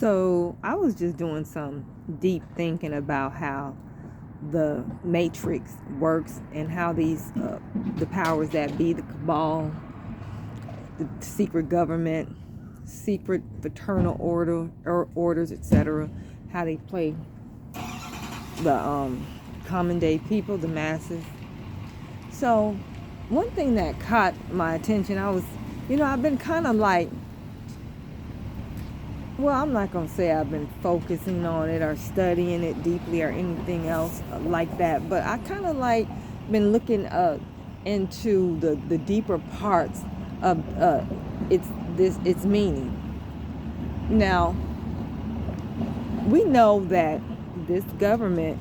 So I was just doing some deep thinking about how the matrix works and how these the powers that be, the cabal, the secret government, secret fraternal order or orders, etc., how they play the common day people, the masses. So one thing that caught my attention, I've been kind of like, well, I'm not going to say I've been focusing on it or studying it deeply or anything else like that, but I kind of like been looking into the deeper parts of its meaning. Now, we know that this government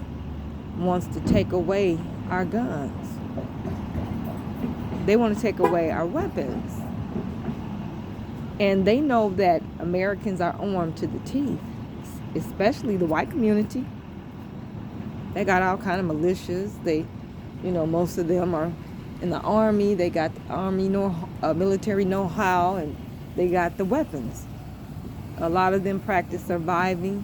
wants to take away our guns. They want to take away our weapons. And they know that Americans are armed to the teeth, especially the white community. They got all kind of militias. Most of them are in the army. They got the army military know-how, and they got the weapons. A lot of them practice surviving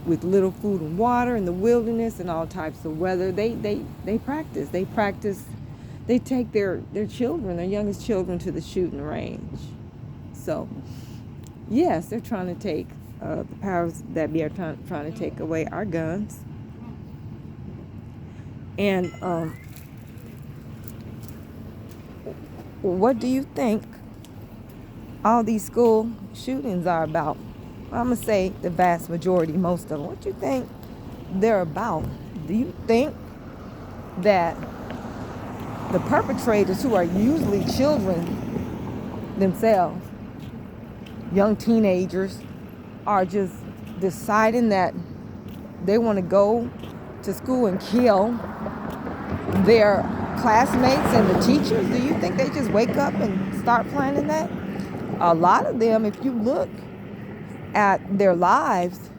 with little food and water in the wilderness and all types of weather. They practice. They take their children, their youngest children, to the shooting range. So, yes, they're trying to take the powers that be are trying to take away our guns. And what do you think all these school shootings are about? I'm going to say the vast majority, most of them. What do you think they're about? Do you think that the perpetrators, who are usually children themselves, young teenagers, are just deciding that they want to go to school and kill their classmates and the teachers? Do you think they just wake up and start planning that? A lot of them, if you look at their lives,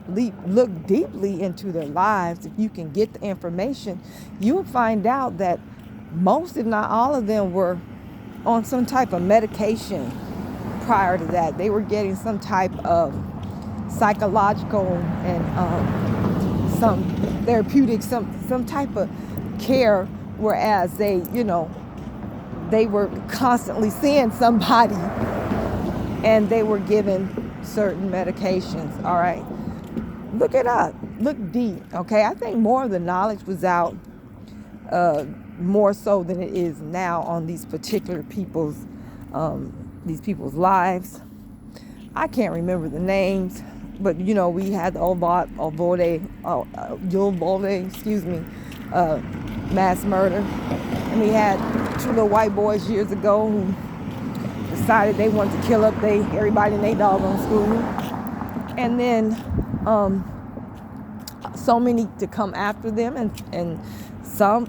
look deeply into their lives, if you can get the information, you will find out that most, if not all of them, were on some type of medication prior to that. They were getting some type of psychological and some therapeutic, some type of care, whereas they were constantly seeing somebody and they were given certain medications. All right, look it up, look deep. Okay, I think more of the knowledge was out more so than it is now on these particular people's lives. I can't remember the names, but we had the Uvalde, mass murder, and we had two little white boys years ago who decided they wanted to kill up everybody in their doggone school, and then so many to come after them, and some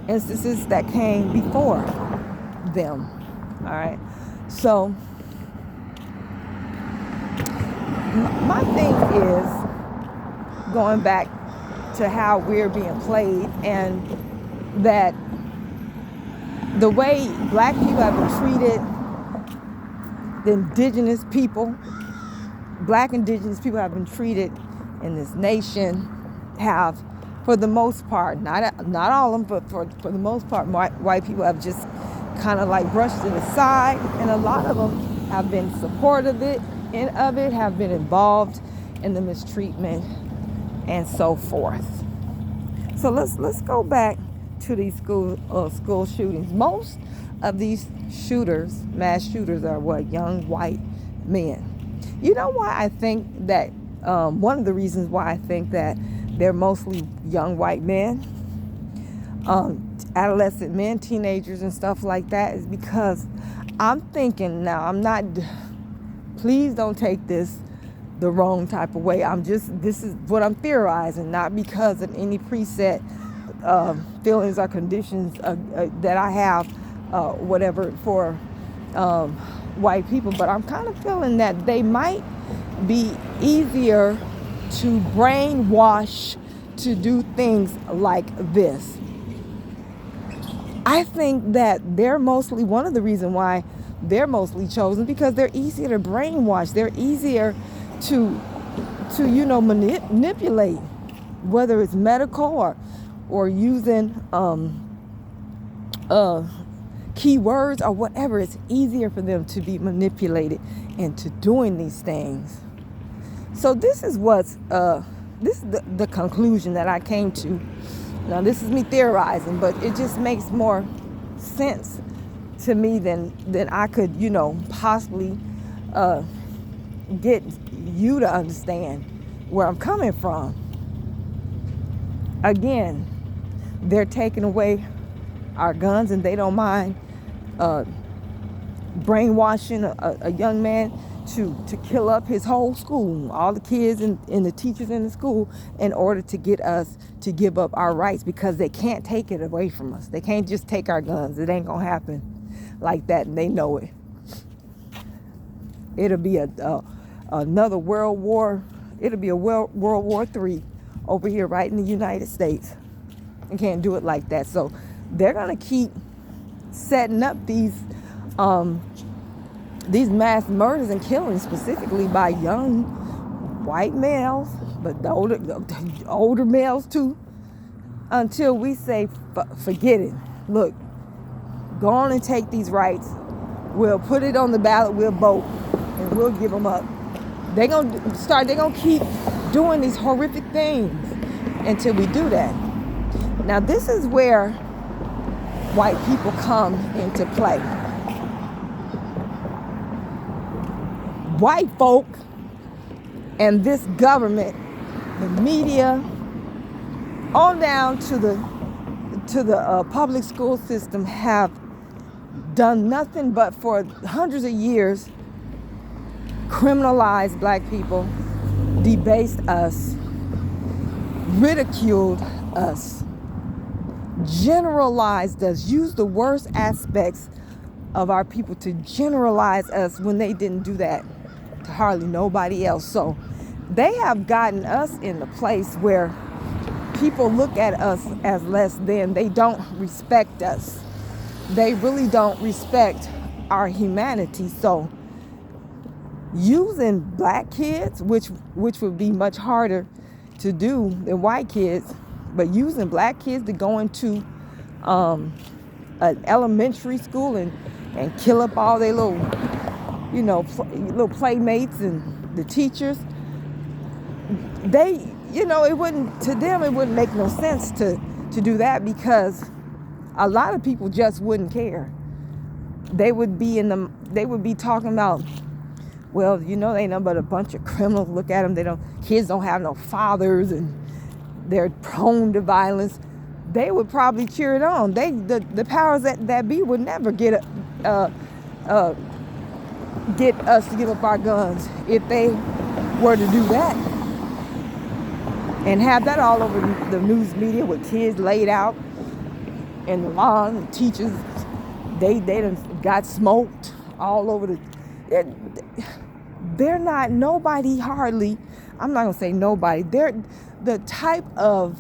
instances that came before them. All right, so my thing is going back to how we're being played, and that the way black people have been treated, the black indigenous people have been treated in this nation, have, for the most part, not all of them, but for the most part, white people have just kind of like brushed it aside, and a lot of them have been supportive of it, have been involved in the mistreatment and so forth. So let's go back to these school shootings. Most of these mass shooters, are young white men. You know why I think that? One of the reasons why I think that they're mostly young white men, adolescent men, teenagers and stuff like that, is because I'm thinking, now please don't take this the wrong type of way. This is what I'm theorizing, not because of any preset feelings or conditions that I have, whatever, for white people, but I'm kind of feeling that they might be easier to brainwash to do things like this. I think that they're mostly one of the reasons why they're mostly chosen because they're easier to brainwash. They're easier to manipulate, whether it's medical or using keywords or whatever. It's easier for them to be manipulated into doing these things. So this is the conclusion that I came to. Now this is me theorizing, but it just makes more sense to me than I could, possibly get you to understand where I'm coming from. Again, they're taking away our guns, and they don't mind brainwashing a young man to kill up his whole school, all the kids and the teachers in the school, in order to get us to give up our rights, because they can't take it away from us. They can't just take our guns. It ain't gonna happen like that, and they know it. It'll be another world war. It'll be a World War III over here right in the United States. And can't do it like that. So they're gonna keep setting up these mass murders and killings, specifically by young white males, but the older males too, until we say forget it. Look, go on and take these rights. We'll put it on the ballot. We'll vote, and we'll give them up. They're gonna keep doing these horrific things until we do that. Now this is where white people come into play. White folk and this government, the media, on down to the public school system, have done nothing but for hundreds of years criminalized black people, debased us, ridiculed us, generalized us, used the worst aspects of our people to generalize us when they didn't do that to hardly nobody else. So they have gotten us in the place where people look at us as less than. They don't respect us. They really don't respect our humanity. So using black kids, which would be much harder to do than white kids, but using black kids to go into an elementary school and kill up all their little playmates and the teachers, it wouldn't make no sense to do that, because a lot of people just wouldn't care. They would be talking about, well, they ain't nothing but a bunch of criminals. Look at them. Kids don't have no fathers and they're prone to violence. They would probably cheer it on. The powers that be would never get us to give up our guns if they were to do that, and have that all over the news media with kids laid out in the lawn. Teachers, they done got smoked all over they're not nobody hardly. I'm not gonna say nobody. They're the type of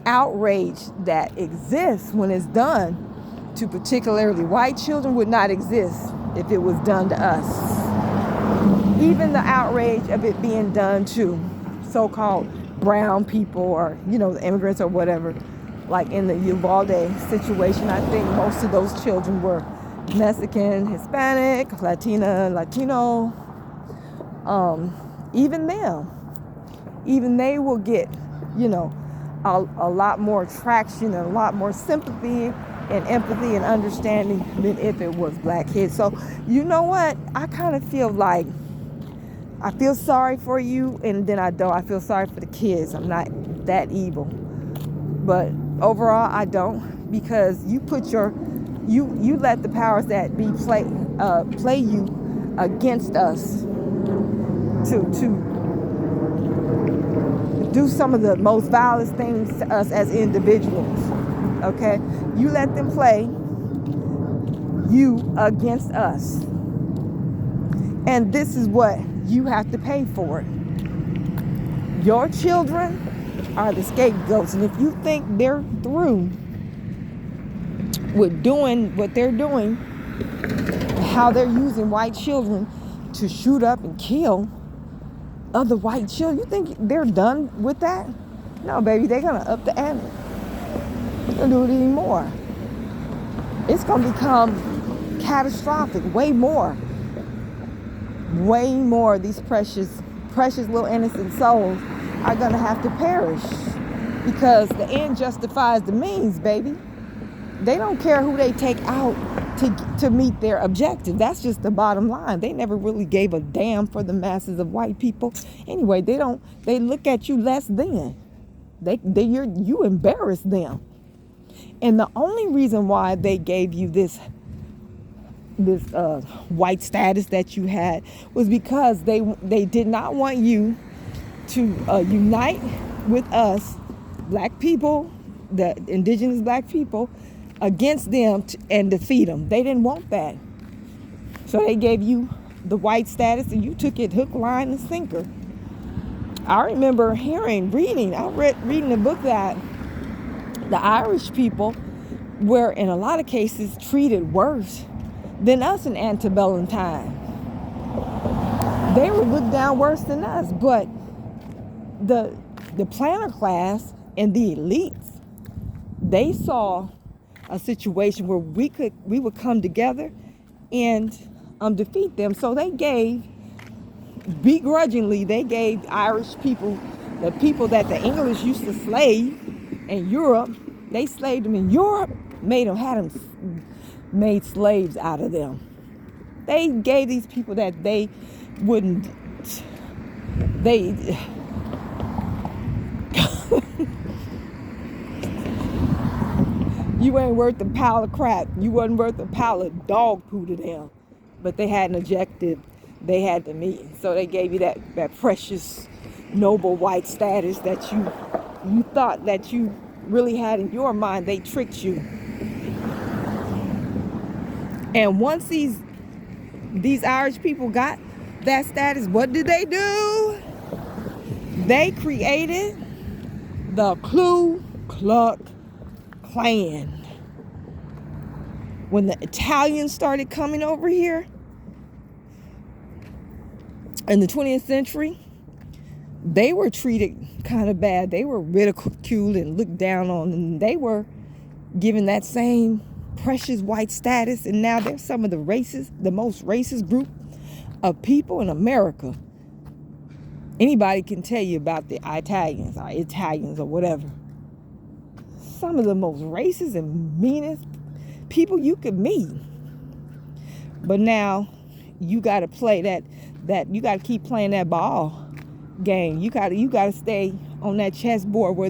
outrage that exists when it's done to particularly white children would not exist if it was done to us. Even the outrage of it being done to so-called brown people, or the immigrants or whatever, like in the Uvalde situation, I think most of those children were Mexican, Hispanic, Latino. Even they will get, a lot more traction and a lot more sympathy and empathy and understanding than if it was black kids. So you know what? I kind of feel like I feel sorry for you, and then I don't. I feel sorry for the kids. I'm not that evil. But overall, I don't, because you put you let the powers that be play you against us to do some of the most violent things to us as individuals. Okay? You let them play you against us. And this is what you have to pay for it. Your children are the scapegoats. And if you think they're through with doing what they're doing, how they're using white children to shoot up and kill other white children. You think they're done with that? No, baby, they're gonna up the ante. They're gonna do it anymore. It's gonna become catastrophic. Way more. These precious little innocent souls are gonna have to perish because the end justifies the means, baby. They don't care who they take out to meet their objective. That's just the bottom line. They never really gave a damn for the masses of white people. Anyway, they look at you less than. You embarrass them. And the only reason why they gave you this white status that you had was because they did not want you to unite with us, black people, the indigenous black people, against them and defeat them. They didn't want that. So they gave you the white status and you took it hook, line, and sinker. I remember reading a book that the Irish people were in a lot of cases treated worse than us in antebellum time. They were looked down worse than us, but the planter class and the elites, they saw a situation where we would come together and defeat them. So begrudgingly, they gave Irish people, the people that the English used to slave in Europe, they slaved them in Europe, made slaves out of them. They gave these people that they wouldn't, you ain't worth a pile of crap. You wasn't worth a pile of dog poo to them. But they had an objective they had to meet. So they gave you that precious, noble white status that you thought that you really had in your mind. They tricked you. And once these Irish people got that status, what did they do? They created the Ku Klux Klan. When the Italians started coming over here in the 20th century, they were treated kind of bad. They were ridiculed and looked down on, and they were given that same precious white status. And now they're some of the most racist group of people in America. Anybody can tell you about the Italians or whatever. Some of the most racist and meanest people you could meet. But now you got to play that you got to keep playing that ball game. You got to stay on that chessboard where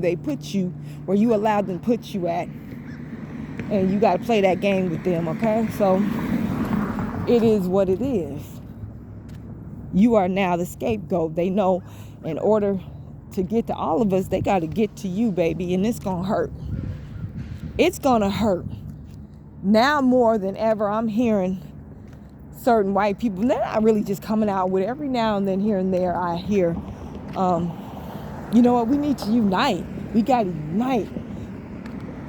you allowed them to put you at. And you got to play that game with them, okay? So it is what it is. You are now the scapegoat. They know in order to get to all of us, they got to get to you, baby, and it's going to hurt. It's going to hurt. Now more than ever, I'm hearing certain white people, they're not really just coming out with it. Every now and then, here and there, I hear, you know what, we need to unite. We got to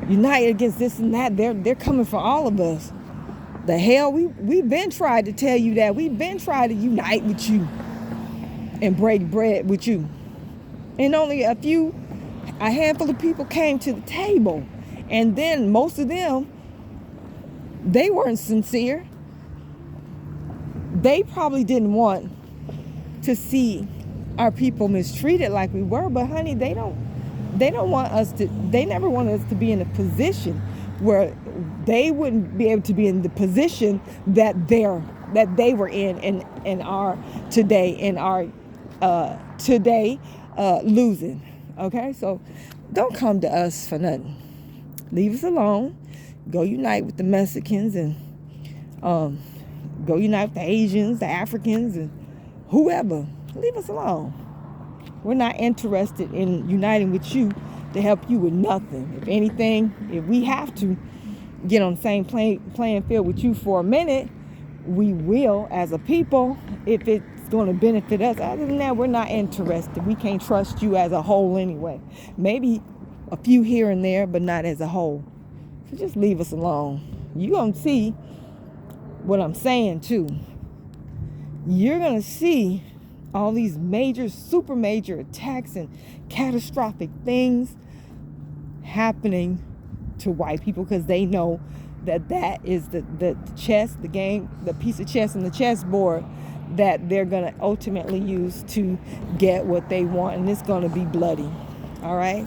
unite against this and that. They're coming for all of us. The hell, we've been trying to tell you that. We've been trying to unite with you and break bread with you. And only a handful of people came to the table. And then most of them, they weren't sincere. They probably didn't want to see our people mistreated like we were, but honey, they never want us to be in a position where they wouldn't be able to be in the position that they were in our today losing. Okay, so don't come to us for nothing. Leave us alone. Go unite with the Mexicans and go unite with the Asians, the Africans, and whoever. Leave us alone. We're not interested in uniting with you to help you with nothing. If anything, if we have to get on the same playing field with you for a minute, we will as a people if it's going to benefit us. Other than that, we're not interested. We can't trust you as a whole anyway. Maybe a few here and there, but not as a whole. So just leave us alone. You're going to see what I'm saying too, you're going to see all these major, super major attacks and catastrophic things happening to white people, because they know that that is the chess, the game, the piece of chess in the chessboard that they're going to ultimately use to get what they want, and it's going to be bloody. All right.